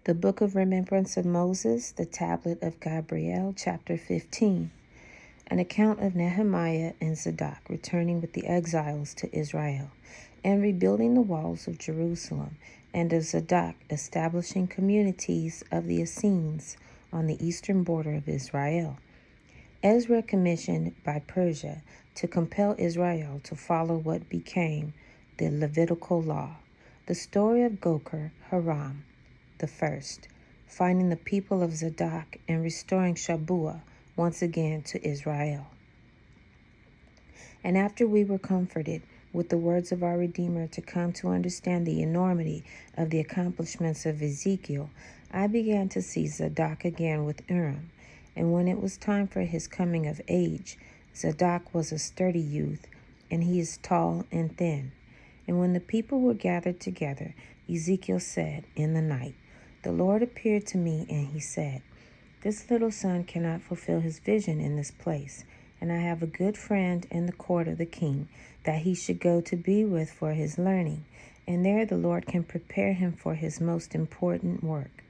The Book of Remembrance of Moses, the Tablet of Gabriel, Chapter 15. An account of Nehemiah and Zadok returning with the exiles to Israel, and rebuilding the walls of Jerusalem, and of Zadok establishing communities of the Essenes on the eastern border of Israel. Ezra commissioned by Persia to compel Israel to follow what became the Levitical law. The story of Goar Harim the first, finding the people of Zadok and restoring Shavah once again to Israel. And after we were comforted with the words of our Redeemer to come to understand the enormity of the accomplishments of Ezekiel, I began to see Zadok again with Urim. And when it was time for his coming of age, Zadok was a sturdy youth, and he is tall and thin. And when the people were gathered together, Ezekiel said in the night, "The Lord appeared to me, and he said, This little son cannot fulfill his vision in this place, and I have a good friend in the court of the king that he should go to be with for his learning, and there the Lord can prepare him for his most important work.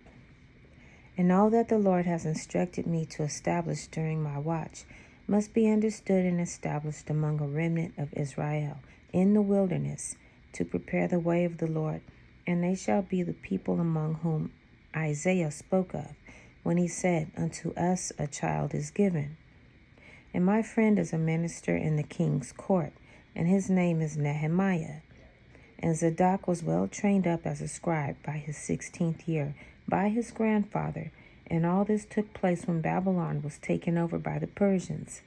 And all that the Lord has instructed me to establish during my watch must be understood and established among a remnant of Israel in the wilderness, to prepare the way of the Lord, and they shall be the people among whom Isaiah spoke of, when he said, Unto us a child is given. And my friend is a minister in the king's court, and his name is Nehemiah. And Zadok was well trained up as a scribe by his 16th year, by his grandfather, and all this took place when Babylon was taken over by the Persians.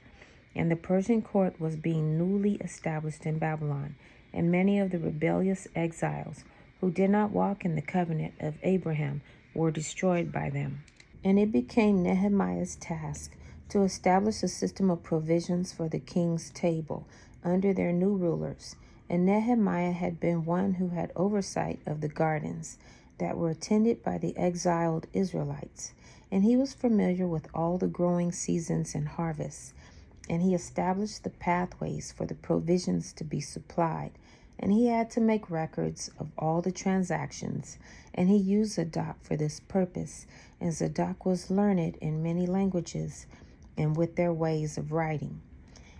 And the Persian court was being newly established in Babylon, and many of the rebellious exiles who did not walk in the covenant of Abraham were destroyed by them. And it became Nehemiah's task to establish a system of provisions for the king's table under their new rulers. And Nehemiah had been one who had oversight of the gardens that were attended by the exiled Israelites. And he was familiar with all the growing seasons and harvests. And he established the pathways for the provisions to be supplied. And he had to make records of all the transactions, and he used Zadok for this purpose. And Zadok was learned in many languages and with their ways of writing.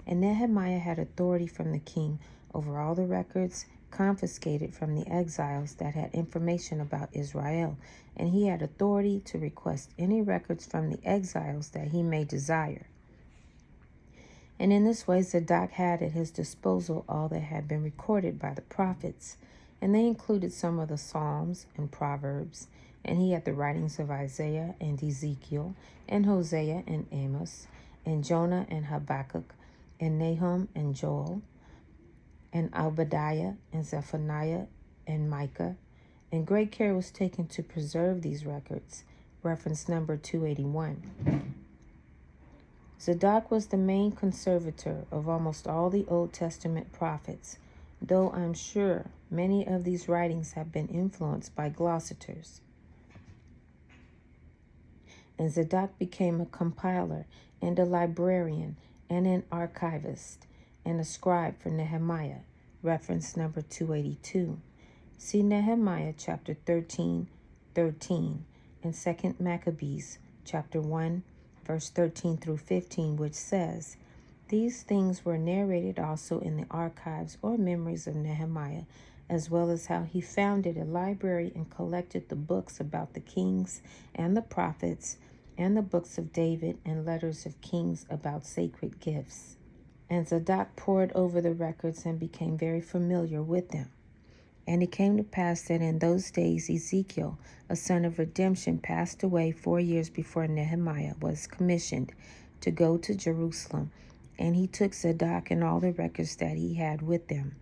And Nehemiah had authority from the king over all the records confiscated from the exiles that had information about Israel, and he had authority to request any records from the exiles that he may desire. And in this way, Zadok had at his disposal all that had been recorded by the prophets, and they included some of the Psalms and Proverbs, and he had the writings of Isaiah and Ezekiel, and Hosea and Amos, and Jonah and Habakkuk, and Nahum and Joel, and Obadiah and Zephaniah and Micah, and great care was taken to preserve these records. Reference number 281. Zadok was the main conservator of almost all the Old Testament prophets, though I'm sure many of these writings have been influenced by glossators. And Zadok became a compiler and a librarian and an archivist and a scribe for Nehemiah. Reference number 282. See Nehemiah chapter 13, and 2 Maccabees chapter 1, verse 13 through 15, which says, These things were narrated also in the archives or memories of Nehemiah, as well as how he founded a library and collected the books about the kings and the prophets, and the books of David and letters of kings about sacred gifts. And Zadok pored over the records and became very familiar with them. And it came to pass that in those days Ezekiel, a son of redemption, passed away 4 years before Nehemiah was commissioned to go to Jerusalem. And he took Zadok and all the records that he had with them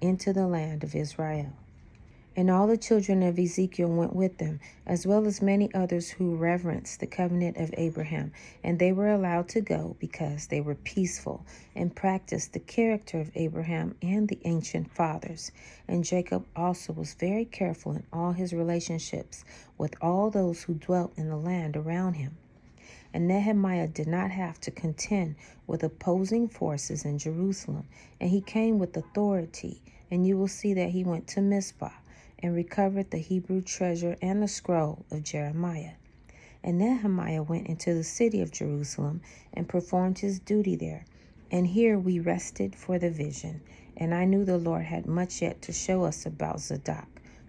into the land of Israel. And all the children of Ezekiel went with them, as well as many others who reverenced the covenant of Abraham. And they were allowed to go because they were peaceful and practiced the character of Abraham and the ancient fathers. And Jacob also was very careful in all his relationships with all those who dwelt in the land around him. And Nehemiah did not have to contend with opposing forces in Jerusalem, and he came with authority. And you will see that he went to Mizpah and recovered the Hebrew treasure and the scroll of Jeremiah. And Nehemiah went into the city of Jerusalem and performed his duty there. And here we rested for the vision. And I knew the Lord had much yet to show us about Zadok,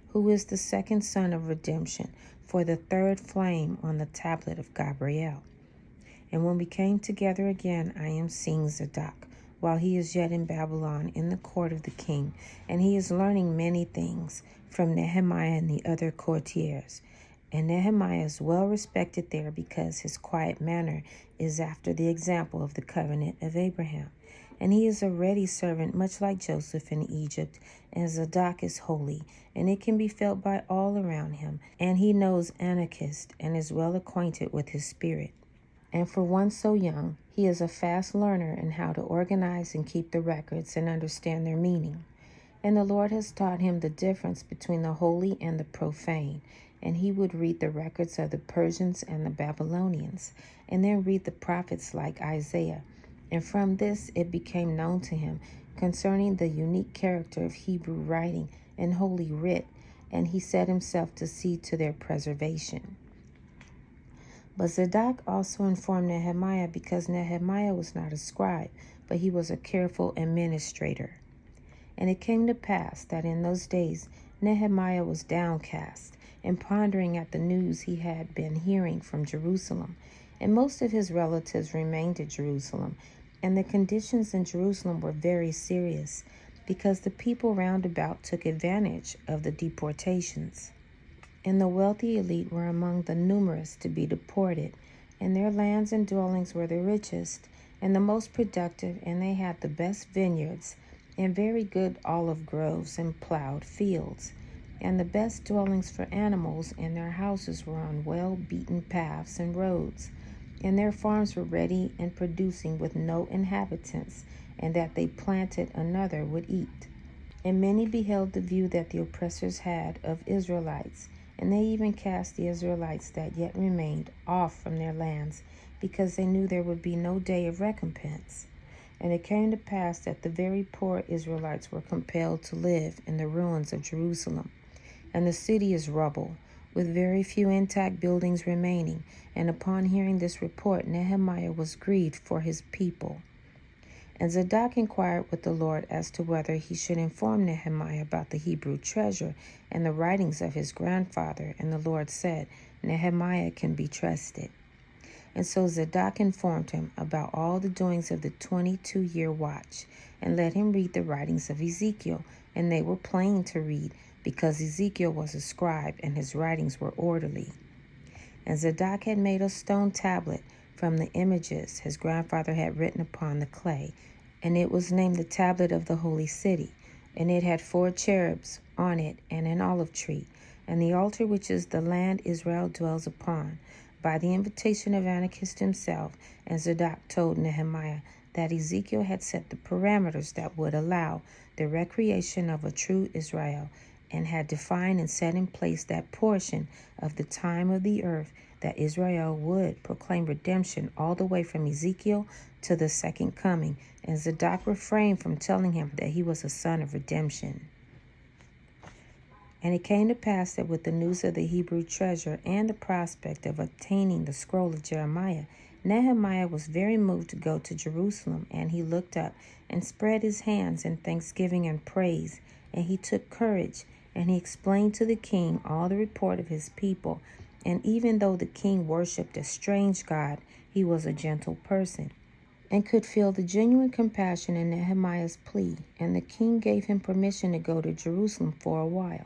who is the second son of redemption, for the third flame on the tablet of Gabriel. And when we came together again, I am seeing Zadok, while he is yet in Babylon in the court of the king, and he is learning many things from Nehemiah and the other courtiers. And Nehemiah is well respected there because his quiet manner is after the example of the covenant of Abraham. And he is a ready servant, much like Joseph in Egypt, and Zadok is holy, and it can be felt by all around him. And he knows Anokeesed and is well acquainted with his spirit. And for one so young, he is a fast learner in how to organize and keep the records and understand their meaning. And the Lord has taught him the difference between the holy and the profane. And he would read the records of the Persians and the Babylonians, and then read the prophets like Isaiah. And from this it became known to him concerning the unique character of Hebrew writing and holy writ, and he set himself to see to their preservation. But Zadok also informed Nehemiah, because Nehemiah was not a scribe, but he was a careful administrator. And it came to pass that in those days Nehemiah was downcast, and pondering at the news he had been hearing from Jerusalem. And most of his relatives remained at Jerusalem, and the conditions in Jerusalem were very serious, because the people round about took advantage of the deportations. And the wealthy elite were among the numerous to be deported, and their lands and dwellings were the richest and the most productive, and they had the best vineyards and very good olive groves and plowed fields, and the best dwellings for animals, and their houses were on well-beaten paths and roads, and their farms were ready and producing with no inhabitants, and that they planted another would eat. And many beheld the view that the oppressors had of Israelites, and they even cast the Israelites that yet remained off from their lands, because they knew there would be no day of recompense. And it came to pass that the very poor Israelites were compelled to live in the ruins of Jerusalem. And the city is rubble, with very few intact buildings remaining. And upon hearing this report, Nehemiah was grieved for his people. And Zadok inquired with the Lord as to whether he should inform Nehemiah about the Hebrew treasure and the writings of his grandfather. And the Lord said, Nehemiah can be trusted. And so Zadok informed him about all the doings of the 22-year watch, and let him read the writings of Ezekiel. And they were plain to read, because Ezekiel was a scribe, and his writings were orderly. And Zadok had made a stone tablet from the images his grandfather had written upon the clay, and it was named the Tablet of the Holy City. And it had 4 cherubs on it, and an olive tree, and the altar which is the land Israel dwells upon, by the invitation of Anokeesed himself. And Zadok told Nehemiah that Ezekiel had set the parameters that would allow the recreation of a true Israel, and had defined and set in place that portion of the time of the earth that Israel would proclaim redemption all the way from Ezekiel to the second coming. And Zadok refrained from telling him that he was a son of redemption. And it came to pass that with the news of the Hebrew treasure and the prospect of obtaining the scroll of Jeremiah, Nehemiah was very moved to go to Jerusalem. And he looked up and spread his hands in thanksgiving and praise. And he took courage, and he explained to the king all the report of his people. And even though the king worshipped a strange god, he was a gentle person, and could feel the genuine compassion in Nehemiah's plea. And the king gave him permission to go to Jerusalem for a while.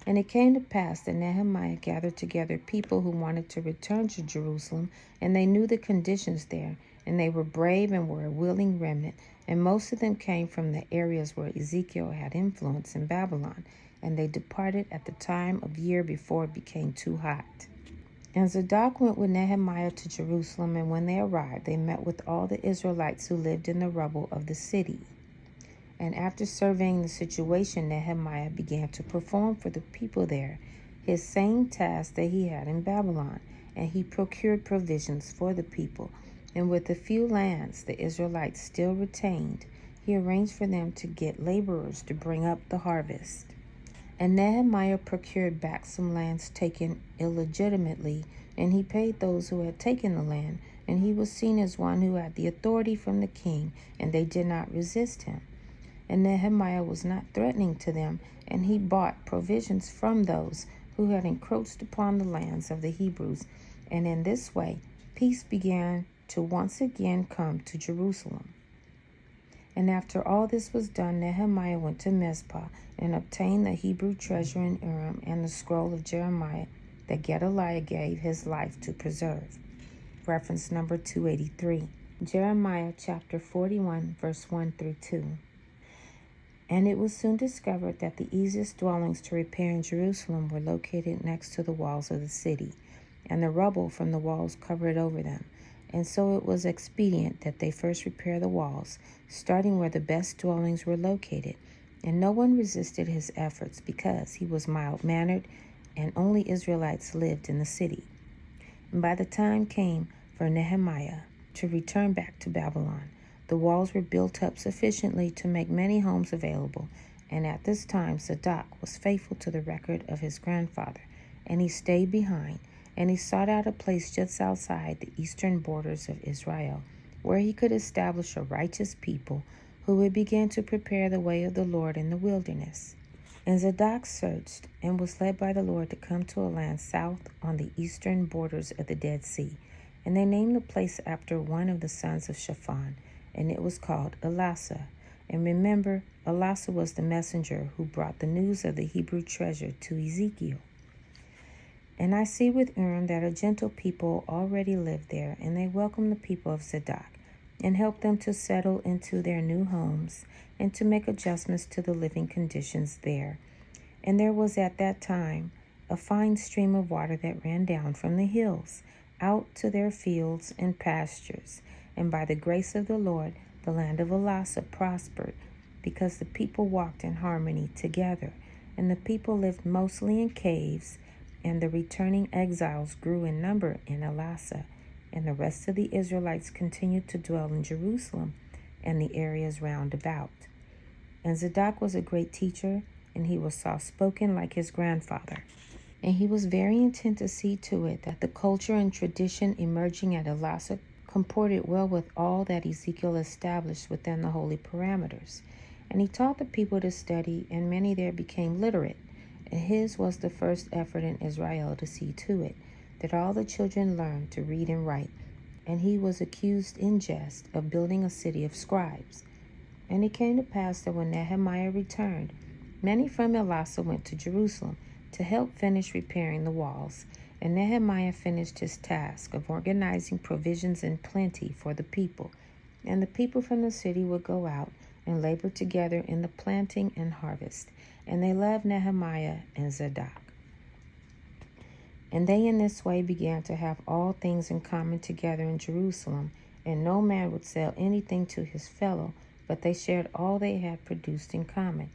And it came to pass that Nehemiah gathered together people who wanted to return to Jerusalem, and they knew the conditions there, and they were brave and were a willing remnant. And most of them came from the areas where Ezekiel had influence in Babylon, and they departed at the time of year before it became too hot. And Zadok went with Nehemiah to Jerusalem, and when they arrived, they met with all the Israelites who lived in the rubble of the city. And after surveying the situation, Nehemiah began to perform for the people there his same task that he had in Babylon, and he procured provisions for the people. And with the few lands the Israelites still retained, he arranged for them to get laborers to bring up the harvest. And Nehemiah procured back some lands taken illegitimately, and he paid those who had taken the land, and he was seen as one who had the authority from the king, and they did not resist him. And Nehemiah was not threatening to them, and he bought provisions from those who had encroached upon the lands of the Hebrews, and in this way peace began to once again come to Jerusalem. And after all this was done, Nehemiah went to Mizpah and obtained the Hebrew treasure in Urim and the scroll of Jeremiah that Gedaliah gave his life to preserve. Reference number 283. Jeremiah chapter 41, verse 1 through 2. And it was soon discovered that the easiest dwellings to repair in Jerusalem were located next to the walls of the city, and the rubble from the walls covered over them. And so it was expedient that they first repair the walls, starting where the best dwellings were located. And no one resisted his efforts, because he was mild-mannered, and only Israelites lived in the city. And by the time came for Nehemiah to return back to Babylon, the walls were built up sufficiently to make many homes available. And at this time Zadok was faithful to the record of his grandfather, and he stayed behind. And he sought out a place just outside the eastern borders of Israel, where he could establish a righteous people who would begin to prepare the way of the Lord in the wilderness. And Zadok searched and was led by the Lord to come to a land south on the eastern borders of the Dead Sea. And they named the place after one of the sons of Shaphan, and it was called Elasah. And remember, Elasah was the messenger who brought the news of the Hebrew treasure to Ezekiel. And I see with Urim that a gentle people already lived there, and they welcomed the people of Zadok, and helped them to settle into their new homes, and to make adjustments to the living conditions there. And there was at that time a fine stream of water that ran down from the hills, out to their fields and pastures. And by the grace of the Lord, the land of Elasah prospered, because the people walked in harmony together. And the people lived mostly in caves, and the returning exiles grew in number in Elasah, and the rest of the Israelites continued to dwell in Jerusalem and the areas round about. And Zadok was a great teacher, and he was soft-spoken like his grandfather. And he was very intent to see to it that the culture and tradition emerging at Elasah comported well with all that Ezekiel established within the holy parameters. And he taught the people to study, and many there became literate. And his was the first effort in Israel to see to it that all the children learned to read and write. And he was accused in jest of building a city of scribes. And it came to pass that when Nehemiah returned, many from Elasah went to Jerusalem to help finish repairing the walls. And Nehemiah finished his task of organizing provisions in plenty for the people. And the people from the city would go out and labor together in the planting and harvest. And they loved Nehemiah and Zadok. And they in this way began to have all things in common together in Jerusalem, and no man would sell anything to his fellow, but they shared all they had produced in common.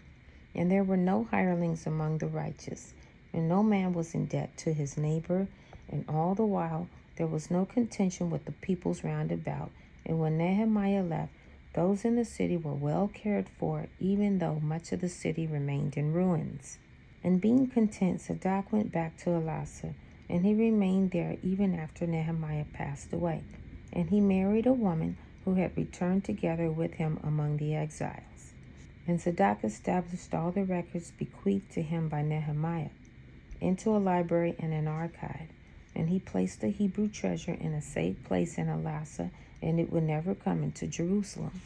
And there were no hirelings among the righteous, and no man was in debt to his neighbor, and all the while there was no contention with the peoples round about. And when Nehemiah left, those in the city were well cared for, even though much of the city remained in ruins. And being content, Zadok went back to Elasah, and he remained there even after Nehemiah passed away. And he married a woman who had returned together with him among the exiles. And Zadok established all the records bequeathed to him by Nehemiah into a library and an archive. And he placed the Hebrew treasure in a safe place in Elasah, and it would never come into Jerusalem,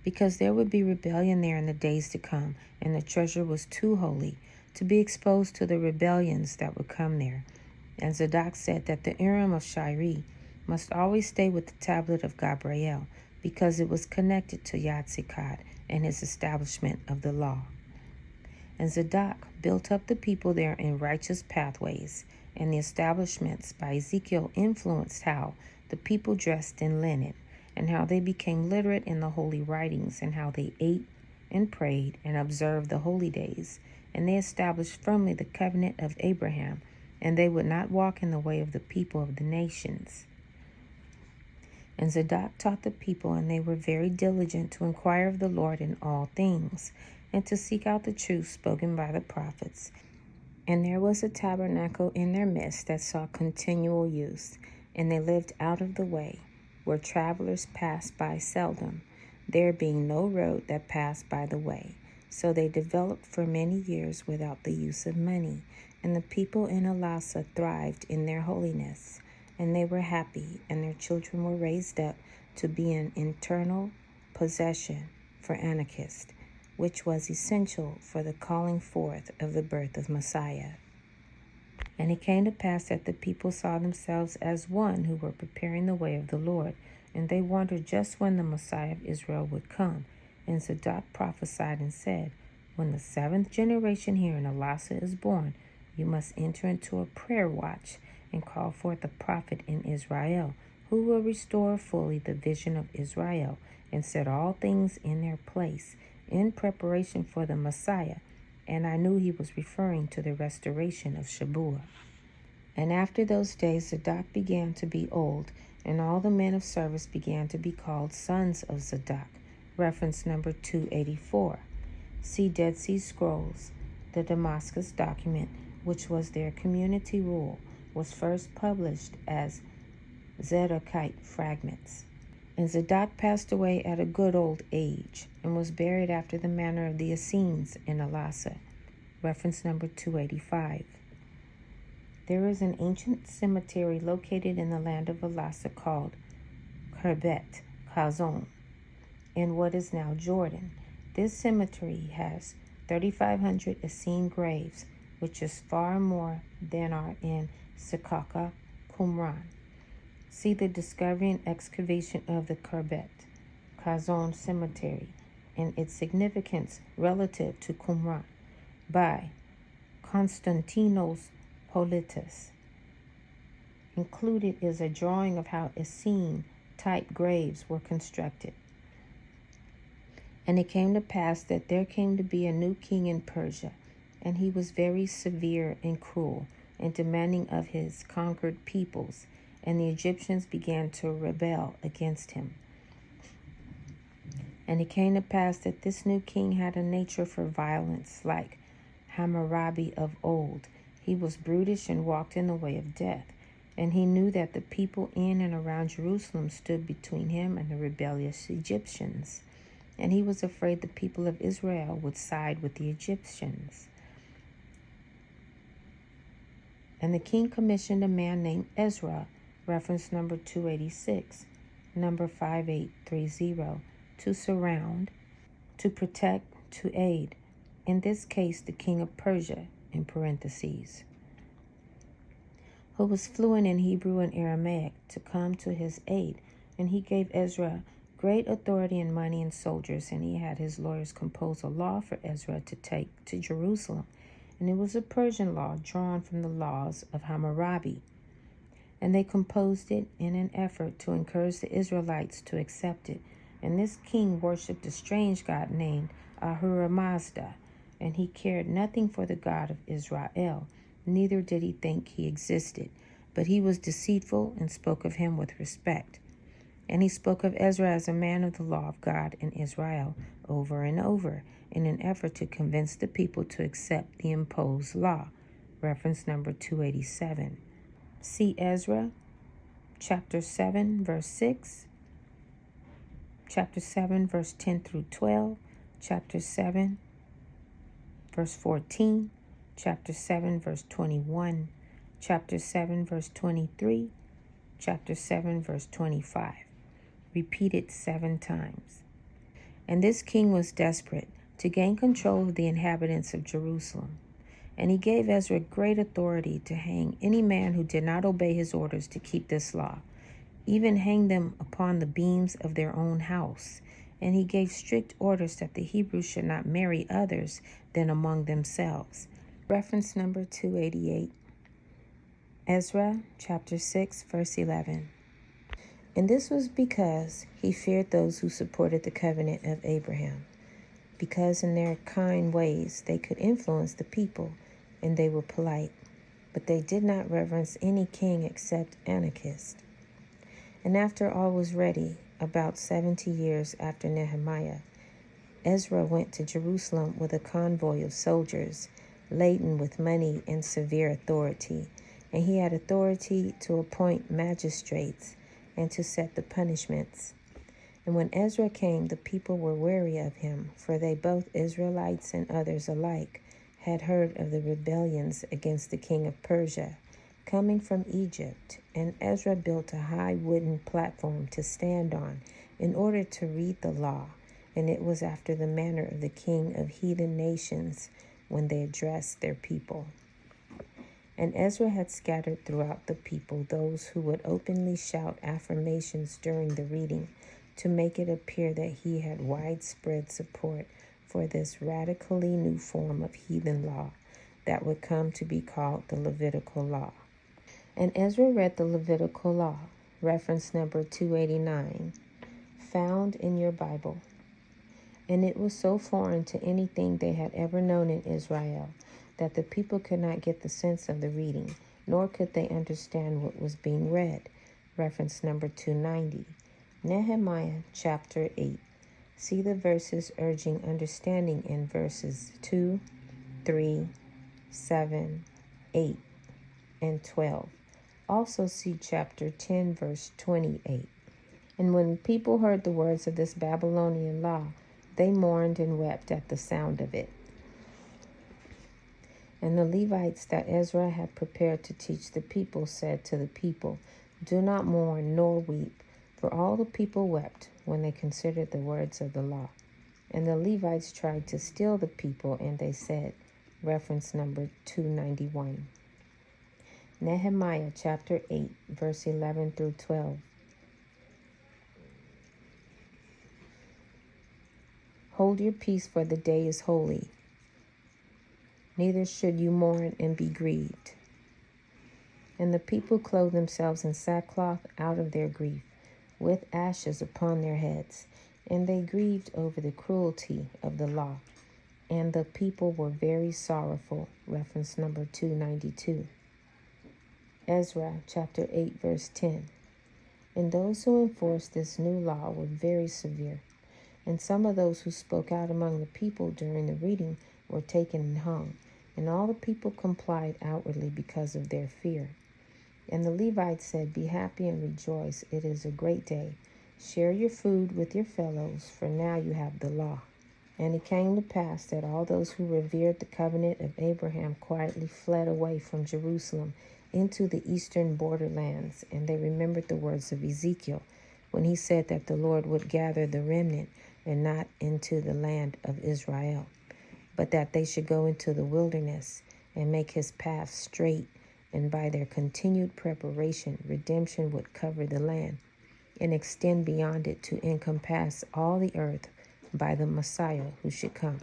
because there would be rebellion there in the days to come, and the treasure was too holy to be exposed to the rebellions that would come there. And Zadok said that the Urim of Shiri must always stay with the tablet of Gabriel, because it was connected to Yaatsekawd and his establishment of the law. And Zadok built up the people there in righteous pathways, and the establishments by Ezekiel influenced how the people dressed in linen, and how they became literate in the holy writings, and how they ate and prayed and observed the holy days. And they established firmly the covenant of Abraham, and they would not walk in the way of the people of the nations. And Zadok taught the people, and they were very diligent to inquire of the Lord in all things. and to seek out the truth spoken by the prophets. And there was a tabernacle in their midst that saw continual use, and they lived out of the way, where travelers passed by seldom, there being no road that passed by the way. So they developed for many years without the use of money, and the people in Elasah thrived in their holiness, and they were happy, and their children were raised up to be an eternal possession for Anokeesed, which was essential for the calling forth of the birth of Messiah. And it came to pass that the people saw themselves as one who were preparing the way of the Lord, and they wondered just when the Messiah of Israel would come. And Zadok prophesied and said, when the 7th generation here in Elasah is born, you must enter into a prayer watch and call forth a prophet in Israel, who will restore fully the vision of Israel and set all things in their place in preparation for the Messiah. And I knew he was referring to the restoration of Shabuah. And after those days Zadok began to be old, and all the men of service began to be called sons of Zadok. Reference number 284. See Dead Sea Scrolls. The Damascus document, which was their community rule, was first published as Zadokite fragments. And Zadok passed away at a good old age, and was buried after the manner of the Essenes in Elasah. Reference number 285. There is an ancient cemetery located in the land of Elasah called Khirbet Khazon, in what is now Jordan. This cemetery has 3,500 Essene graves, which is far more than are in Sekaka, Qumran. See the discovery and excavation of the Khirbet Khazon cemetery and its significance relative to Qumran by Konstantinos Politis. Included is a drawing of how Essene-type graves were constructed. And it came to pass that there came to be a new king in Persia, and he was very severe and cruel, and demanding of his conquered peoples, and the Egyptians began to rebel against him. And it came to pass that this new king had a nature for violence, like Hammurabi of old. He was brutish and walked in the way of death, and he knew that the people in and around Jerusalem stood between him and the rebellious Egyptians. And he was afraid the people of Israel would side with the Egyptians. And the king commissioned a man named Ezra, reference number 286, number 5830, to surround, to protect, to aid, in this case the king of Persia, in parentheses, who was fluent in Hebrew and Aramaic, to come to his aid. And he gave Ezra great authority and money and soldiers, and he had his lawyers compose a law for Ezra to take to Jerusalem. And it was a Persian law drawn from the laws of Hammurabi. And they composed it in an effort to encourage the Israelites to accept it. And this king worshipped a strange god named Ahura Mazda, and he cared nothing for the God of Israel, neither did he think he existed. But he was deceitful and spoke of him with respect. And he spoke of Ezra as a man of the law of God in Israel over and over, in an effort to convince the people to accept the imposed law. Reference number 287. See Ezra, chapter 7, verse 6, chapter 7, verse 10 through 12, chapter 7, verse 14, chapter 7, verse 21, chapter 7, verse 23, chapter 7, verse 25. Repeated 7 times. And this king was desperate to gain control of the inhabitants of Jerusalem. And he gave Ezra great authority to hang any man who did not obey his orders to keep this law, even hang them upon the beams of their own house. And he gave strict orders that the Hebrews should not marry others than among themselves. Reference number 288. Ezra chapter 6, verse 11. And this was because he feared those who supported the covenant of Abraham, because in their kind ways they could influence the people, and they were polite, but they did not reverence any king except Anokeesed. And after all was ready, about 70 years after Nehemiah, Ezra went to Jerusalem with a convoy of soldiers, laden with money and severe authority, and he had authority to appoint magistrates and to set the punishments. And when Ezra came, the people were wary of him, for they, both Israelites and others alike, had heard of the rebellions against the king of Persia, coming from Egypt. And Ezra built a high wooden platform to stand on in order to read the law, and it was after the manner of the king of heathen nations when they addressed their people. And Ezra had scattered throughout the people those who would openly shout affirmations during the reading, to make it appear that he had widespread support for this radically new form of heathen law that would come to be called the Levitical law. And Ezra read the Levitical law, reference number 289, found in your Bible. And it was so foreign to anything they had ever known in Israel that the people could not get the sense of the reading, nor could they understand what was being read, reference number 290. Nehemiah chapter 8. See the verses urging understanding in verses 2, 3, 7, 8, and 12. Also see chapter 10, verse 28. And when people heard the words of this Babylonian law, they mourned and wept at the sound of it. And the Levites that Ezra had prepared to teach the people said to the people, do not mourn nor weep, for all the people wept when they considered the words of the law. And the Levites tried to steal the people, and they said, reference number 291. Nehemiah chapter 8, verse 11 through 12. Hold your peace, for the day is holy. Neither should you mourn and be grieved. And the people clothed themselves in sackcloth out of their grief, with ashes upon their heads, and they grieved over the cruelty of the law. And the people were very sorrowful, reference number 292. Ezra chapter 8, verse 10. And those who enforced this new law were very severe, and some of those who spoke out among the people during the reading were taken and hung, and all the people complied outwardly because of their fear. And the Levites said, be happy and rejoice, it is a great day. Share your food with your fellows, for now you have the law. And it came to pass that all those who revered the covenant of Abraham quietly fled away from Jerusalem into the eastern borderlands, and they remembered the words of Ezekiel, when he said that the Lord would gather the remnant and not into the land of Israel, but that they should go into the wilderness and make his path straight, and by their continued preparation, redemption would cover the land and extend beyond it to encompass all the earth by the Messiah who should come.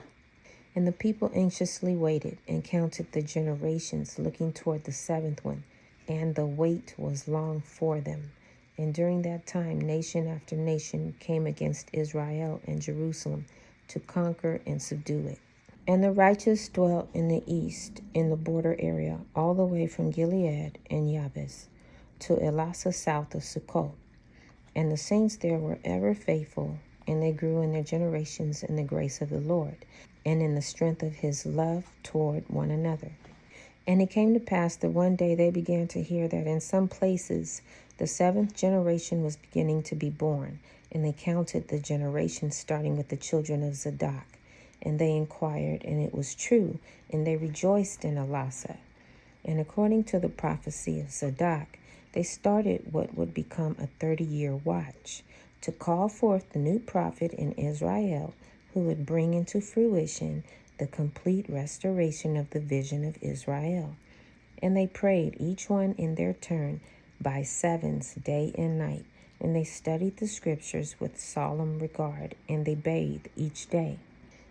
And the people anxiously waited and counted the generations, looking toward the seventh one, and the wait was long for them. And during that time, nation after nation came against Israel and Jerusalem to conquer and subdue it. And the righteous dwelt in the east, in the border area, all the way from Gilead and Jabez to Elasah south of Succoth. And the saints there were ever faithful, and they grew in their generations in the grace of the Lord, and in the strength of his love toward one another. And it came to pass that one day they began to hear that in some places the seventh generation was beginning to be born, and they counted the generations starting with the children of Zadok. And they inquired, and it was true, and they rejoiced in Elasah. And according to the prophecy of Zadok, they started what would become a 30-year watch, to call forth the new prophet in Israel, who would bring into fruition the complete restoration of the vision of Israel. And they prayed, each one in their turn, by sevens, day and night. And they studied the scriptures with solemn regard, and they bathed each day,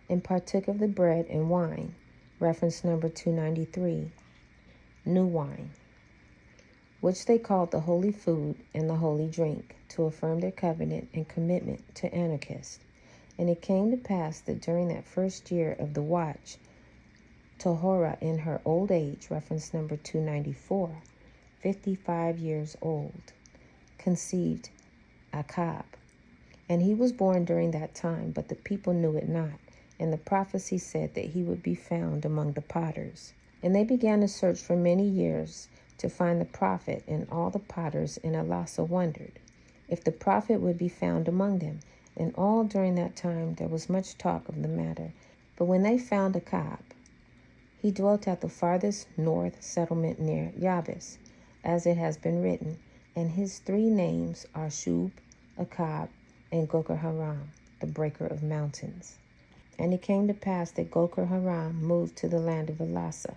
and partook of the bread and wine, reference number 293, new wine, which they called the holy food and the holy drink, to affirm their covenant and commitment to Anokeesed. And it came to pass that during that first year of the watch, Tohorah in her old age, reference number 294, 55 years old, conceived Achab. And he was born during that time, but the people knew it not. and the prophecy said that he would be found among the potters. And they began to search for many years to find the prophet, and all the potters in Elasa wondered if the prophet would be found among them. And all during that time there was much talk of the matter. But when they found Achab, he dwelt at the farthest north settlement near Yabes, as it has been written, and his 3 names are Shub, Achab, and Goar Harim, the breaker of mountains. And it came to pass that Goar Harim moved to the land of Elasa,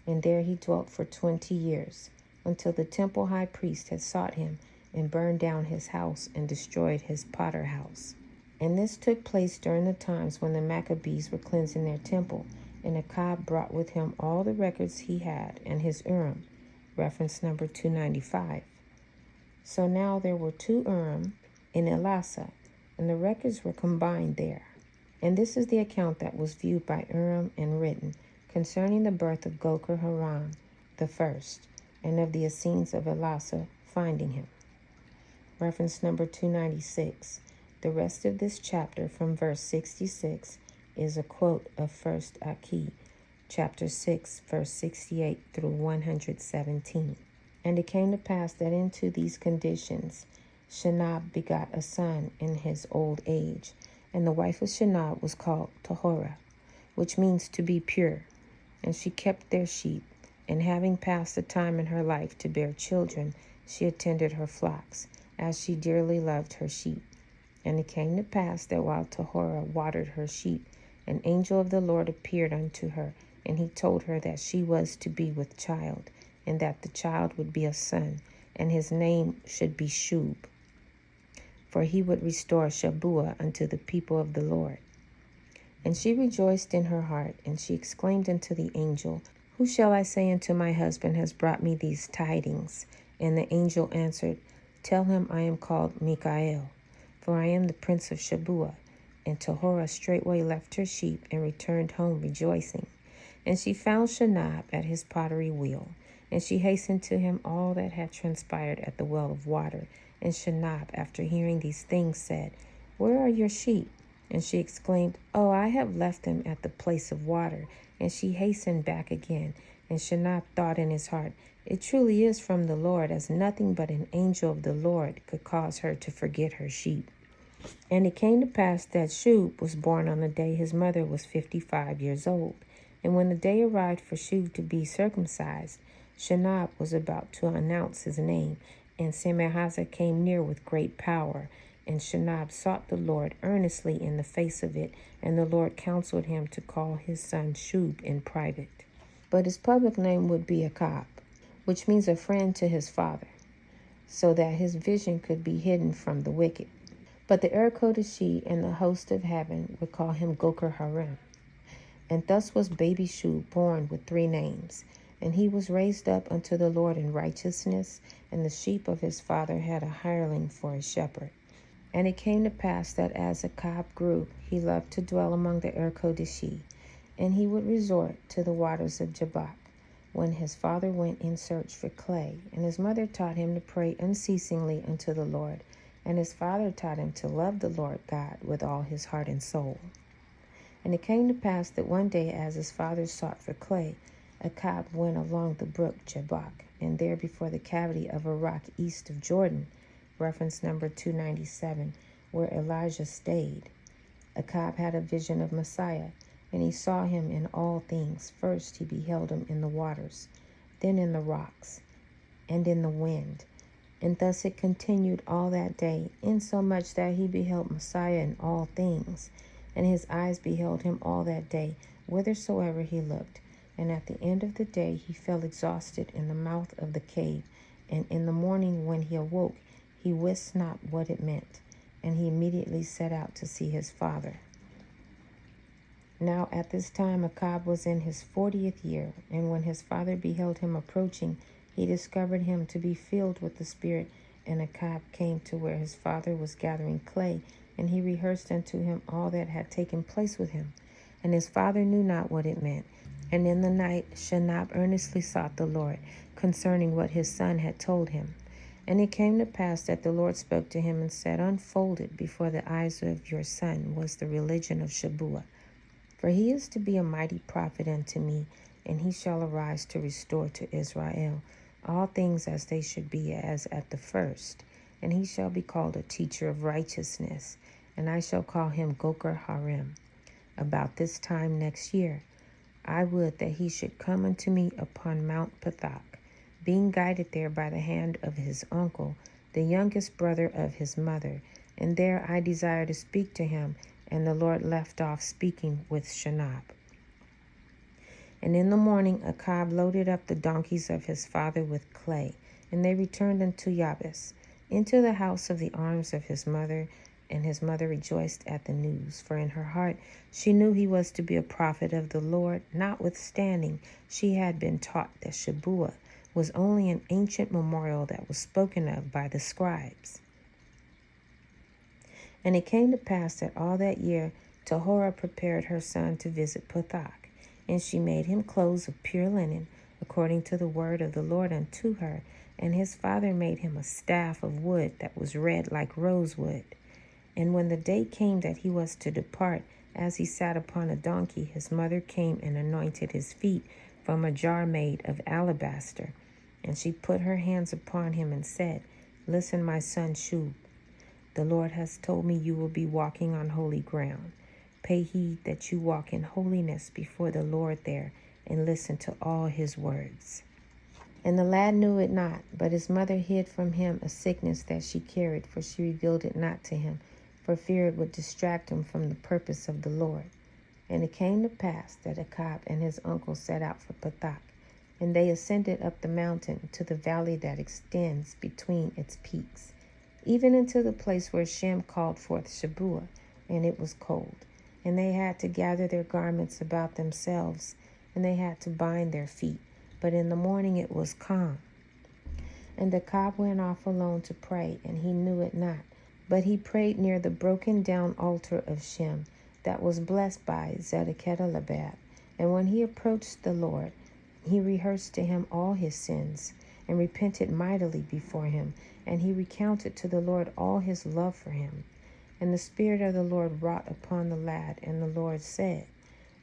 and there he dwelt for 20 years, until the temple high priest had sought him and burned down his house and destroyed his potter house. And this took place during the times when the Maccabees were cleansing their temple, and Achab brought with him all the records he had and his Urim, reference number 295. So now there were 2 Urim in Elasa, and the records were combined there. And this is the account that was viewed by Urim and written concerning the birth of Goar Harim the first, and of the Essenes of Elasa finding him. Reference number 296. The rest of this chapter from verse 66 is a quote of 1st Kahee, chapter 6, verse 68 through 117. And it came to pass that into these conditions Shenab begot a son in his old age, and the wife of Shenab was called Tahorah, which means to be pure. And she kept their sheep, and having passed the time in her life to bear children, she attended her flocks, as she dearly loved her sheep. And it came to pass that while Tahorah watered her sheep, an angel of the Lord appeared unto her, and he told her that she was to be with child, and that the child would be a son, and his name should be Shub, for he would restore Shabuah unto the people of the Lord. And she rejoiced in her heart, and she exclaimed unto the angel, Who shall I say unto my husband has brought me these tidings? And the angel answered, Tell him I am called Michael, for I am the prince of Shabuah. And Tahorah straightway left her sheep and returned home rejoicing. And she found Shenab at his pottery wheel, and she hastened to him all that had transpired at the well of water. And Shenab, after hearing these things, said, Where are your sheep? And she exclaimed, Oh, I have left them at the place of water. And she hastened back again. And Shenab thought in his heart, It truly is from the Lord, as nothing but an angel of the Lord could cause her to forget her sheep. And it came to pass that Shub was born on the day his mother was 55 years old. And when the day arrived for Shub to be circumcised, Shenab was about to announce his name, and Semihazah came near with great power. And Shenab sought the Lord earnestly in the face of it, and the Lord counseled him to call his son Shub in private. But his public name would be Achab, which means a friend to his father, so that his vision could be hidden from the wicked. But the Eerkodeshiy and the host of heaven would call him Goar Harim. And thus was baby Shub born with 3 names. And he was raised up unto the Lord in righteousness, and the sheep of his father had a hireling for a shepherd. And it came to pass that as Achab grew, he loved to dwell among the Eerkodeshiy, and he would resort to the waters of Jabbok, when his father went in search for clay. And his mother taught him to pray unceasingly unto the Lord, and his father taught him to love the Lord God with all his heart and soul. And it came to pass that one day, as his father sought for clay, Achab went along the brook Jabbok, and there before the cavity of a rock east of Jordan, reference number 297, where Elijah stayed, Achab had a vision of Messiah, and he saw him in all things. First he beheld him in the waters, then in the rocks, and in the wind. And thus it continued all that day, insomuch that he beheld Messiah in all things. And his eyes beheld him all that day, whithersoever he looked. And at the end of the day he fell exhausted in the mouth of the cave. And in the morning when he awoke, he wist not what it meant. And he immediately set out to see his father. Now at this time Achab was in his 40th year. And when his father beheld him approaching, he discovered him to be filled with the Spirit. And Achab came to where his father was gathering clay, and he rehearsed unto him all that had taken place with him. And his father knew not what it meant. And in the night Shenab earnestly sought the Lord concerning what his son had told him. And it came to pass that the Lord spoke to him and said, Unfolded before the eyes of your son was the religion of Shabuah. For he is to be a mighty prophet unto me, and he shall arise to restore to Israel all things as they should be as at the first. And he shall be called a teacher of righteousness, and I shall call him Goar Harim. About this time next year, I would that he should come unto me upon Mount Pithom, being guided there by the hand of his uncle, the youngest brother of his mother. And there I desire to speak to him. And the Lord left off speaking with Shenab. And in the morning Achab loaded up the donkeys of his father with clay, and they returned unto Jabez, into the house of the arms of his mother. And his mother rejoiced at the news, for in her heart she knew he was to be a prophet of the Lord, notwithstanding she had been taught that Shabuah was only an ancient memorial that was spoken of by the scribes. And it came to pass that all that year Tehorah prepared her son to visit Pithom, and she made him clothes of pure linen, according to the word of the Lord unto her. And his father made him a staff of wood that was red like rosewood. And when the day came that he was to depart, as he sat upon a donkey, his mother came and anointed his feet from a jar made of alabaster. And she put her hands upon him and said, Listen, my son Shub, the Lord has told me you will be walking on holy ground. Pay heed that you walk in holiness before the Lord there, and listen to all his words. And the lad knew it not, but his mother hid from him a sickness that she carried, for she revealed it not to him, for fear it would distract him from the purpose of the Lord. And it came to pass that Achab and his uncle set out for Pithom, and they ascended up the mountain to the valley that extends between its peaks, even into the place where Shem called forth Shabuah, and it was cold. And they had to gather their garments about themselves, and they had to bind their feet. But in the morning it was calm. And Achab went off alone to pray, and he knew it not. But he prayed near the broken down altar of Shem, that was blessed by Zedekiah. And when he approached the Lord, he rehearsed to him all his sins, and repented mightily before him. And he recounted to the Lord all his love for him. And the Spirit of the Lord wrought upon the lad, and the Lord said,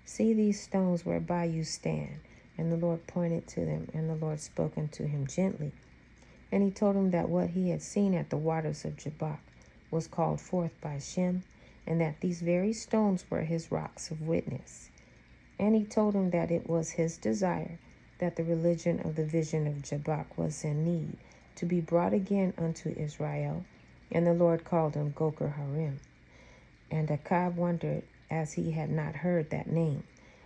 See these stones whereby you stand. And the Lord pointed to them, and the Lord spoke unto him gently. And he told him that what he had seen at the waters of Jabbok was called forth by Shem, and that these very stones were his rocks of witness. And he told him that it was his desire that the religion of the vision of Jabbok was in need, to be brought again unto Israel. And the Lord called him Goar Harim. And Achab wondered, as he had not heard that name.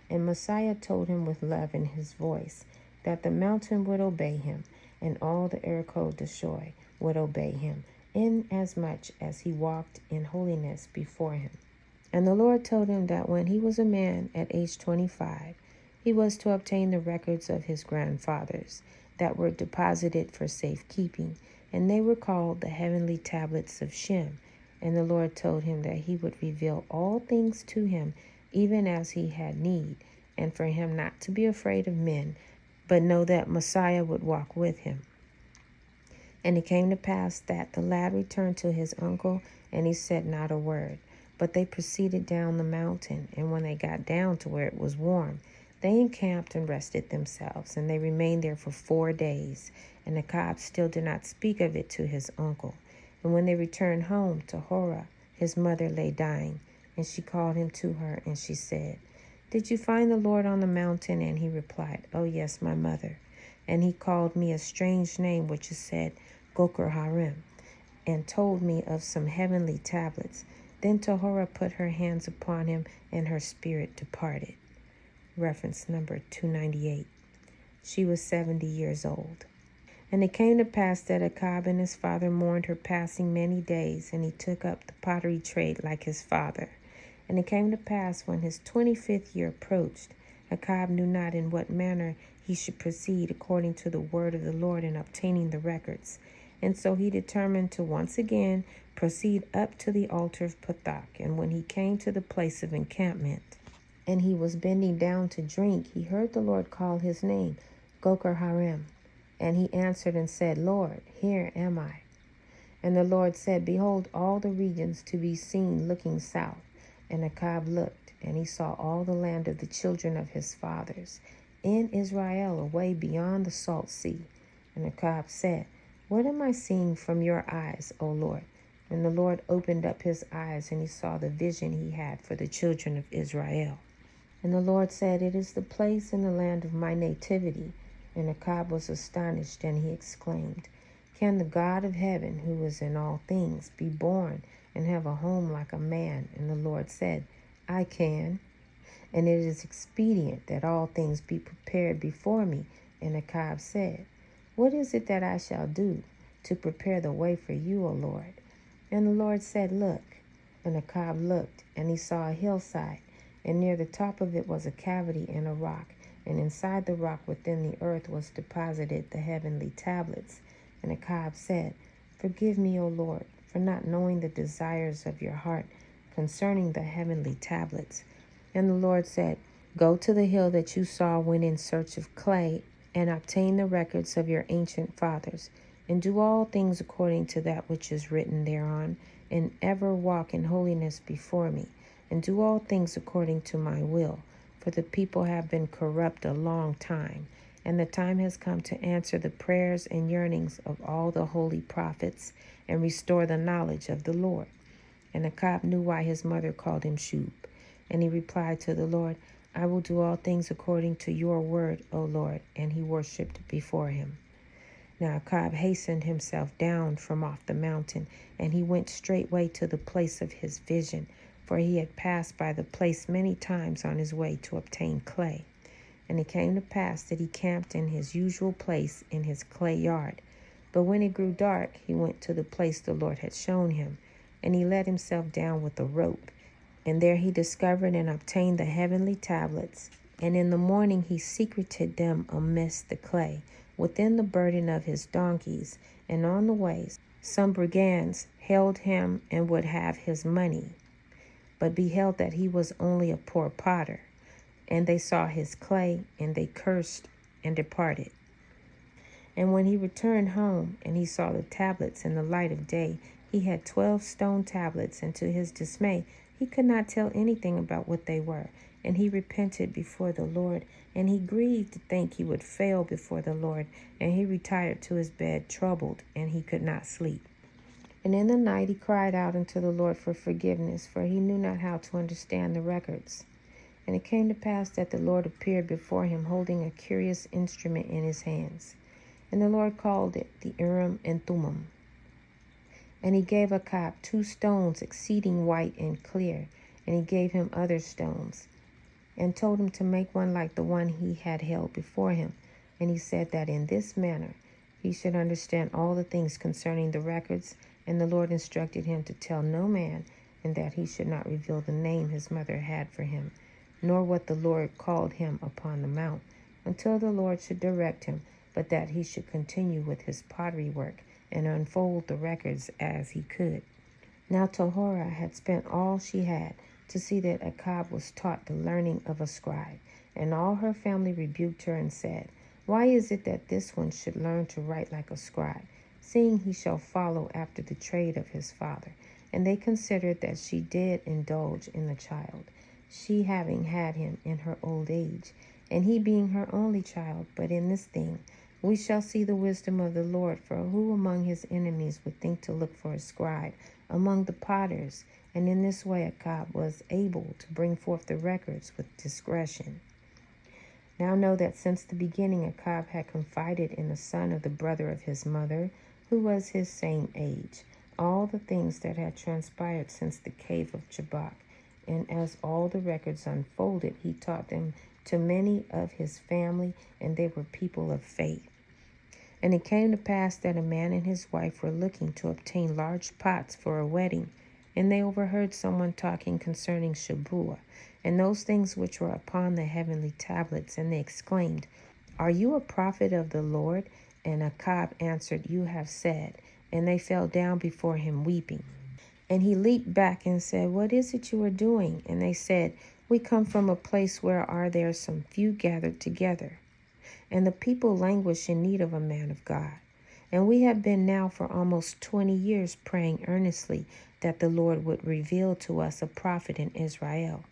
And Messiah told him with love in his voice that the mountain would obey him, and all the Eerkodeshiy would obey him, inasmuch as he walked in holiness before him. And the Lord told him that when he was a man at age 25, he was to obtain the records of his grandfathers that were deposited for safekeeping, and they were called the heavenly tablets of Shem. And the Lord told him that he would reveal all things to him, even as he had need, and for him not to be afraid of men, but know that Messiah would walk with him. And it came to pass that the lad returned to his uncle, and he said not a word. But they proceeded down the mountain, and when they got down to where it was warm, they encamped and rested themselves, and they remained there for 4 days. And Achab still did not speak of it to his uncle. And when they returned home, Tehorah, his mother, lay dying, and she called him to her, and she said, Did you find the Lord on the mountain? And he replied, Oh, yes, my mother. And he called me a strange name, which is said, Goar Harim, and told me of some heavenly tablets. Then Tehorah put her hands upon him, and her spirit departed. Reference number 298. She was 70 years old. And it came to pass that Achab and his father mourned her passing many days, and he took up the pottery trade like his father. And it came to pass, when his 25th year approached, Achab knew not in what manner he should proceed according to the word of the Lord in obtaining the records. And so he determined to once again proceed up to the altar of Pithom. And when he came to the place of encampment, and he was bending down to drink, he heard the Lord call his name, Goar Harim. And he answered and said, Lord, here am I. And the Lord said, Behold, all the regions to be seen looking south. And Achab looked, and he saw all the land of the children of his fathers, in Israel, away beyond the salt sea. And Achab said, "What am I seeing from your eyes, O Lord?" And the Lord opened up his eyes, and he saw the vision he had for the children of Israel. And the Lord said, "It is the place in the land of my nativity." And Achab was astonished, and he exclaimed, "Can the God of heaven, who is in all things, be born and have a home like a man?" And the Lord said, "I can. And it is expedient that all things be prepared before me." And Achab said, "What is it that I shall do to prepare the way for you, O Lord?" And the Lord said, "Look." And Achab looked, and he saw a hillside, and near the top of it was a cavity in a rock, and inside the rock within the earth was deposited the heavenly tablets. And Achab said, "Forgive me, O Lord, for not knowing the desires of your heart concerning the heavenly tablets." And the Lord said, "Go to the hill that you saw when in search of clay, and obtain the records of your ancient fathers, and do all things according to that which is written thereon, and ever walk in holiness before me, and do all things according to my will. For the people have been corrupt a long time, and the time has come to answer the prayers and yearnings of all the holy prophets, and restore the knowledge of the Lord." And Achab knew why his mother called him Shub. And he replied to the Lord, "I will do all things according to your word, O Lord." And he worshipped before him. Now Achab hastened himself down from off the mountain, and he went straightway to the place of his vision, for he had passed by the place many times on his way to obtain clay. And it came to pass that he camped in his usual place in his clay yard. But when it grew dark, he went to the place the Lord had shown him, and he let himself down with a rope. And there he discovered and obtained the heavenly tablets. And in the morning he secreted them amidst the clay, within the burden of his donkeys. And on the way some brigands held him and would have his money, but beheld that he was only a poor potter. And they saw his clay, and they cursed and departed. And when he returned home, and he saw the tablets in the light of day, he had 12 stone tablets, and to his dismay he could not tell anything about what they were. And he repented before the Lord, and he grieved to think he would fail before the Lord. And he retired to his bed troubled, and he could not sleep. And in the night he cried out unto the Lord for forgiveness, for he knew not how to understand the records. And it came to pass that the Lord appeared before him, holding a curious instrument in his hands. And the Lord called it the Urim and Thummim. And he gave Achab 2 stones exceeding white and clear, and he gave him other stones, and told him to make one like the one he had held before him. And he said that in this manner he should understand all the things concerning the records. And the Lord instructed him to tell no man, and that he should not reveal the name his mother had for him, nor what the Lord called him upon the mount, until the Lord should direct him, but that he should continue with his pottery work, and unfold the records as he could. Now Tohorah had spent all she had to see that Achab was taught the learning of a scribe. And all her family rebuked her and said, "Why is it that this one should learn to write like a scribe, seeing he shall follow after the trade of his father?" And they considered that she did indulge in the child, she having had him in her old age, and he being her only child. But in this thing we shall see the wisdom of the Lord, for who among his enemies would think to look for a scribe among the potters? And in this way Achab was able to bring forth the records with discretion. Now know that since the beginning Achab had confided in the son of the brother of his mother, who was his same age, all the things that had transpired since the cave of Jabbok. And as all the records unfolded, he taught them to many of his family, and they were people of faith. And it came to pass that a man and his wife were looking to obtain large pots for a wedding, and they overheard someone talking concerning Shabuah, and those things which were upon the heavenly tablets. And they exclaimed, "Are you a prophet of the Lord?" And Achab answered, "You have said." And they fell down before him weeping. And he leaped back and said, "What is it you are doing?" And they said, "We come from a place where are there some few gathered together, and the people languish in need of a man of God. And we have been now for almost 20 years praying earnestly that the Lord would reveal to us a prophet in Israel.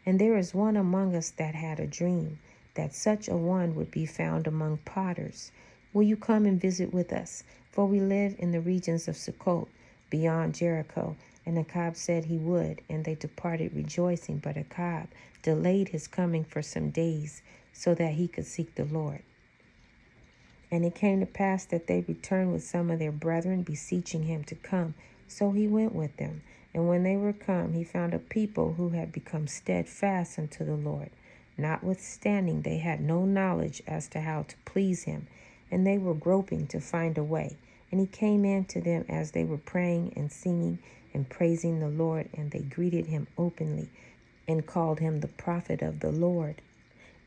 And there is one among us that had a dream, that such a one would be found among potters. Will you come and visit with us? For we live in the regions of Succoth, beyond Jericho. And Achab said he would, and they departed rejoicing. But Achab delayed his coming for some days, so that he could seek the Lord. And it came to pass that they returned with some of their brethren, beseeching him to come. So he went with them. And when they were come, he found a people who had become steadfast unto the Lord. Notwithstanding, they had no knowledge as to how to please him, and they were groping to find a way. And he came in to them as they were praying and singing and praising the Lord, and they greeted him openly and called him the prophet of the Lord.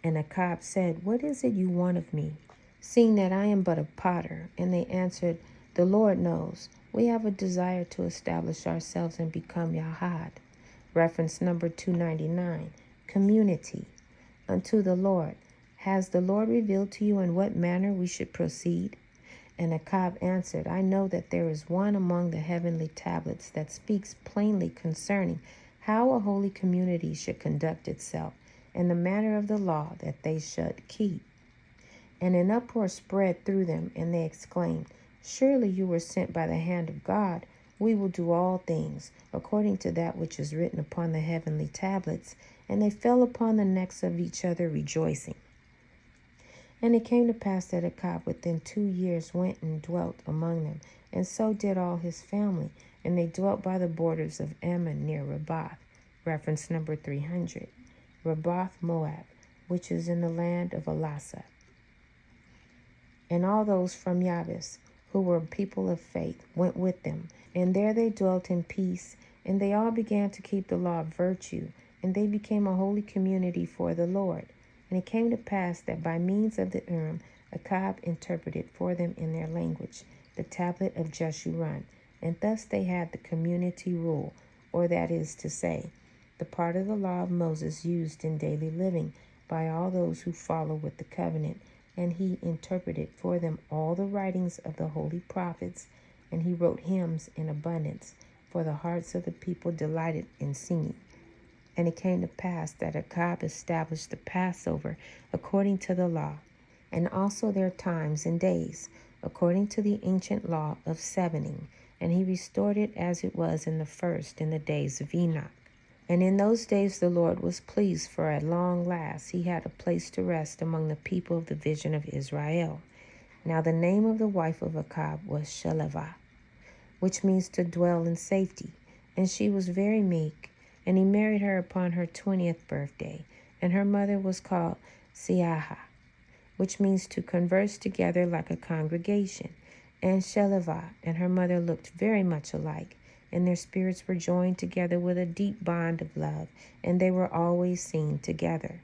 And Achab said, What is it you want of me, seeing that I am but a potter? And they answered, The Lord knows. We have a desire to establish ourselves and become Yahad. Reference number 299. Community. Unto the Lord. Has the Lord revealed to you in what manner we should proceed? And Achab answered, I know that there is one among the heavenly tablets that speaks plainly concerning how a holy community should conduct itself, and the manner of the law that they should keep. And an uproar spread through them, and they exclaimed, Surely you were sent by the hand of God. We will do all things according to that which is written upon the heavenly tablets. And they fell upon the necks of each other, rejoicing. And it came to pass that Achab within 2 years went and dwelt among them, and so did all his family. And they dwelt by the borders of Ammon near Rabbath. Reference number 300. Rabbath, Moab, which is in the land of Elasah. And all those from Yabes, who were people of faith, went with them. And there they dwelt in peace, and they all began to keep the law of virtue, and they became a holy community for the Lord. And it came to pass that by means of the Urim, Achab interpreted for them in their language the tablet of Jeshurun. And thus they had the community rule, or that is to say, the part of the law of Moses used in daily living by all those who follow with the covenant. And he interpreted for them all the writings of the holy prophets, and he wrote hymns in abundance, for the hearts of the people delighted in singing. And it came to pass that Achab established the Passover according to the law, and also their times and days, according to the ancient law of 70. And he restored it as it was in the first, in the days of Enoch. And in those days the Lord was pleased, for at long last he had a place to rest among the people of the vision of Israel. Now the name of the wife of Achab was Shelevah, which means to dwell in safety. And she was very meek, and he married her upon her 20th birthday. And her mother was called Siahah, which means to converse together like a congregation. And Shelevah and her mother looked very much alike, and their spirits were joined together with a deep bond of love, and they were always seen together.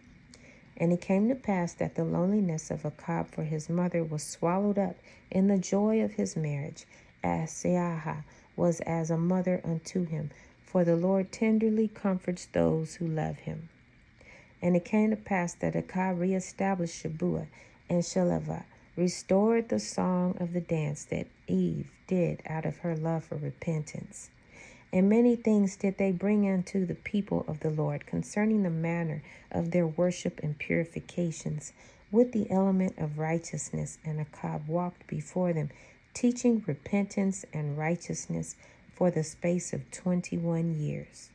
And it came to pass that the loneliness of Achab for his mother was swallowed up in the joy of his marriage, as Siahah was as a mother unto him, for the Lord tenderly comforts those who love him. And it came to pass that Achab reestablished Shabuah, and Shelevah restored the song of the dance that Eve did out of her love for repentance. And many things did they bring unto the people of the Lord concerning the manner of their worship and purifications, with the element of righteousness. And Achab walked before them, teaching repentance and righteousness for the space of 21 years.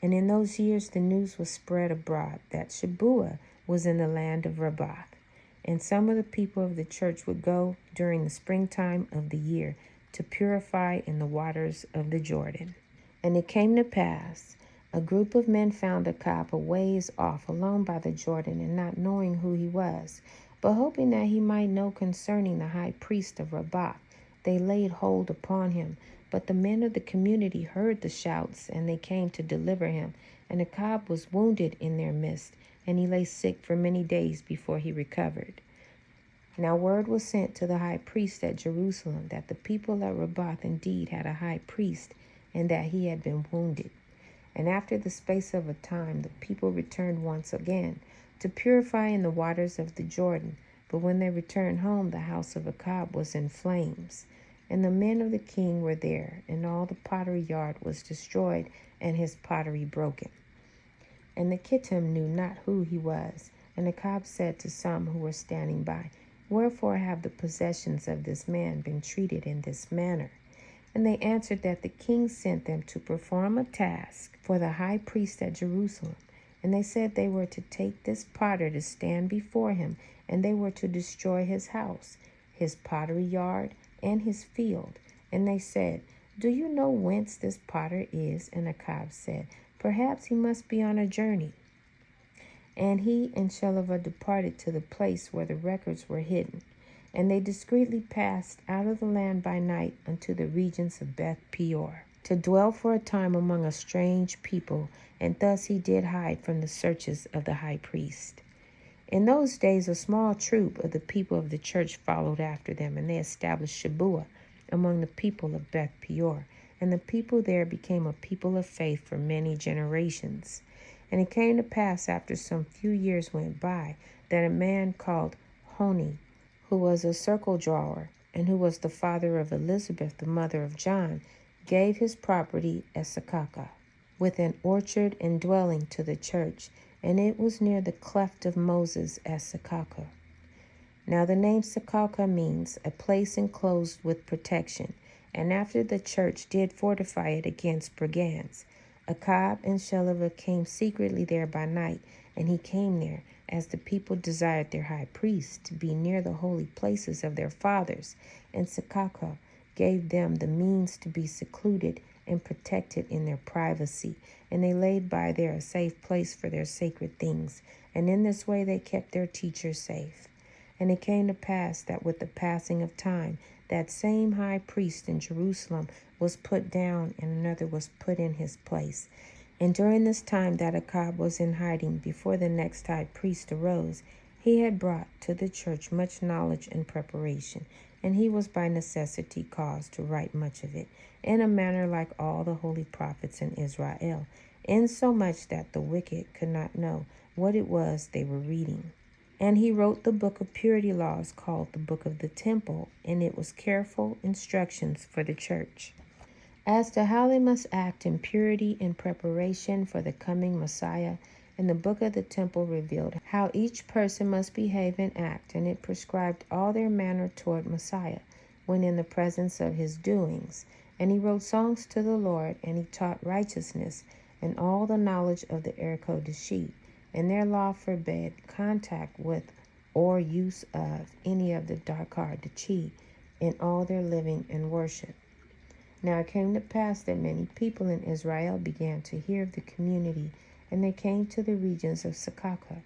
And in those years the news was spread abroad that Shabuah was in the land of Rabbath. And some of the people of the church would go during the springtime of the year to purify in the waters of the Jordan. And it came to pass, a group of men found Achab a ways off, alone by the Jordan, and not knowing who he was, but hoping that he might know concerning the high priest of Rabbath, they laid hold upon him. But the men of the community heard the shouts, and they came to deliver him. And Achab was wounded in their midst, and he lay sick for many days before he recovered. Now word was sent to the high priest at Jerusalem that the people at Rabbath indeed had a high priest, and that he had been wounded. And after the space of a time, the people returned once again to purify in the waters of the Jordan. But when they returned home, the house of Achab was in flames. And the men of the king were there, and all the pottery yard was destroyed, and his pottery broken. And the Kittim knew not who he was. And Achab said to some who were standing by, Wherefore have the possessions of this man been treated in this manner? And they answered that the king sent them to perform a task for the high priest at Jerusalem. And they said they were to take this potter to stand before him, and they were to destroy his house, his pottery yard, and his field. And they said, Do you know whence this potter is? And Achab said, Perhaps he must be on a journey. And he and Chavah departed to the place where the records were hidden. And they discreetly passed out of the land by night unto the regions of Beth Peor, to dwell for a time among a strange people, and thus he did hide from the searches of the high priest. In those days a small troop of the people of the church followed after them, and they established Shabuah among the people of Beth Peor. And the people there became a people of faith for many generations. And it came to pass after some few years went by, that a man called Honi, who was a circle drawer, and who was the father of Elizabeth, the mother of John, gave his property at Shakath, with an orchard and dwelling to the church, and it was near the cleft of Moses at Shakath. Now the name Shakath means a place enclosed with protection, and after the church did fortify it against brigands, Achab and Chavah came secretly there by night, and he came there, as the people desired their high priest to be near the holy places of their fathers, and Shakath gave them the means to be secluded and protected in their privacy, and they laid by there a safe place for their sacred things, and in this way they kept their teachers safe. And it came to pass that with the passing of time, that same high priest in Jerusalem was put down, and another was put in his place. And during this time that Achab was in hiding before the next high priest arose, he had brought to the church much knowledge and preparation, and he was by necessity caused to write much of it, in a manner like all the holy prophets in Israel, insomuch that the wicked could not know what it was they were reading. And he wrote the book of purity laws called the Book of the Temple, and it was careful instructions for the church, as to how they must act in purity in preparation for the coming Messiah. And the book of the temple revealed how each person must behave and act, and it prescribed all their manner toward Messiah when in the presence of his doings. And he wrote songs to the Lord, and he taught righteousness and all the knowledge of the Eerkodeshiy. And their law forbade contact with or use of any of the Decadarchiy in all their living and worship. Now it came to pass that many people in Israel began to hear of the community, and they came to the regions of Shakath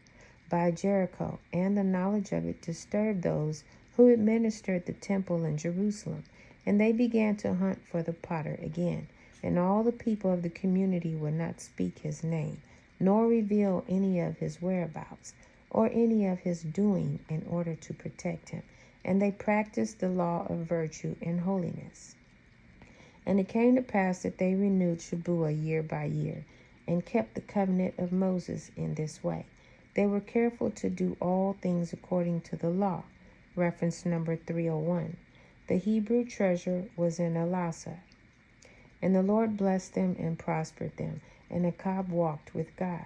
by Jericho, and the knowledge of it disturbed those who administered the temple in Jerusalem. And they began to hunt for the potter again, and all the people of the community would not speak his name, nor reveal any of his whereabouts or any of his doing in order to protect him. And they practiced the law of virtue and holiness. And it came to pass that they renewed Shabuah year by year, and kept the covenant of Moses in this way. They were careful to do all things according to the law. Reference number 301. The Hebrew treasure was in Elasah. And the Lord blessed them and prospered them. And Achab walked with God,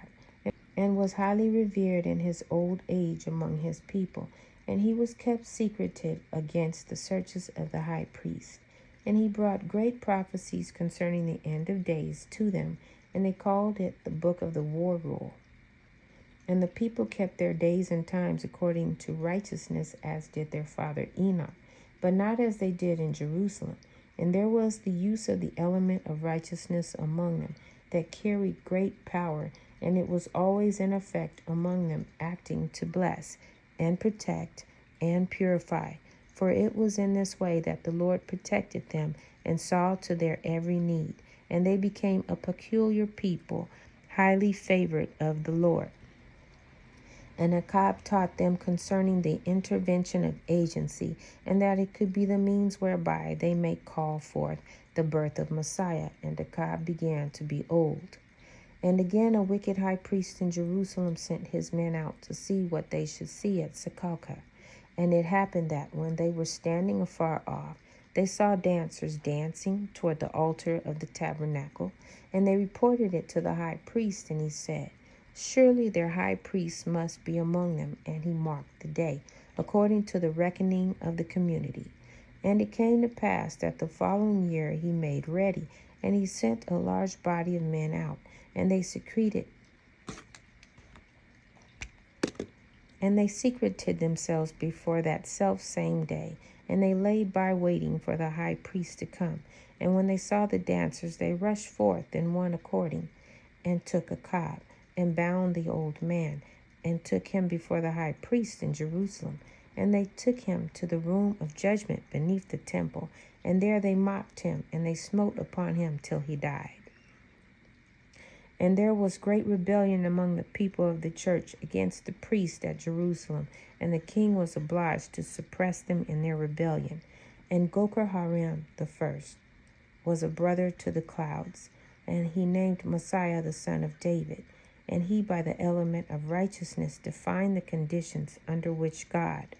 and was highly revered in his old age among his people. And he was kept secreted against the searches of the high priest. And he brought great prophecies concerning the end of days to them, and they called it the book of the war roll. And the people kept their days and times according to righteousness, as did their father Enoch, but not as they did in Jerusalem. And there was the use of the element of righteousness among them, that carried great power, and it was always in effect among them, acting to bless and protect and purify. For it was in this way that the Lord protected them and saw to their every need. And they became a peculiar people, highly favored of the Lord. And Achab taught them concerning the intervention of agency, and that it could be the means whereby they may call forth the birth of Messiah. And Achab began to be old. And again a wicked high priest in Jerusalem sent his men out to see what they should see at Shakath. And it happened that when they were standing afar off, they saw dancers dancing toward the altar of the tabernacle. And they reported it to the high priest, and he said, Surely their high priest must be among them. And he marked the day, according to the reckoning of the community. And it came to pass that the following year he made ready, and he sent a large body of men out, and they secreted themselves before that self-same day, and they laid by waiting for the high priest to come. And when they saw the dancers, they rushed forth in one according, and took a cob, and bound the old man, and took him before the high priest in Jerusalem. And they took him to the room of judgment beneath the temple, and there they mocked him, and they smote upon him till he died. And there was great rebellion among the people of the church against the priest at Jerusalem, and the king was obliged to suppress them in their rebellion. And Goar Harim the first was a brother to the clouds, and he named Motsah the son of David. And he by the element of righteousness defined the conditions under which God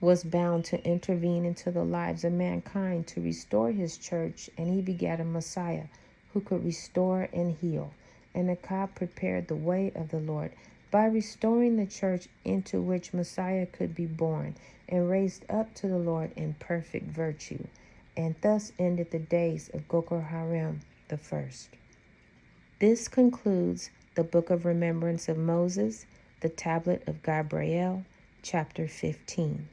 was bound to intervene into the lives of mankind to restore his church. And he begat a Messiah who could restore and heal. And Anokeesed prepared the way of the Lord by restoring the church into which Messiah could be born and raised up to the Lord in perfect virtue. And thus ended the days of Goar Harim the first. This concludes the Book of Remembrance of Moses, the Tablet of Gabriel, chapter 15.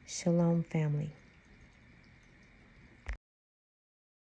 Shalom, family.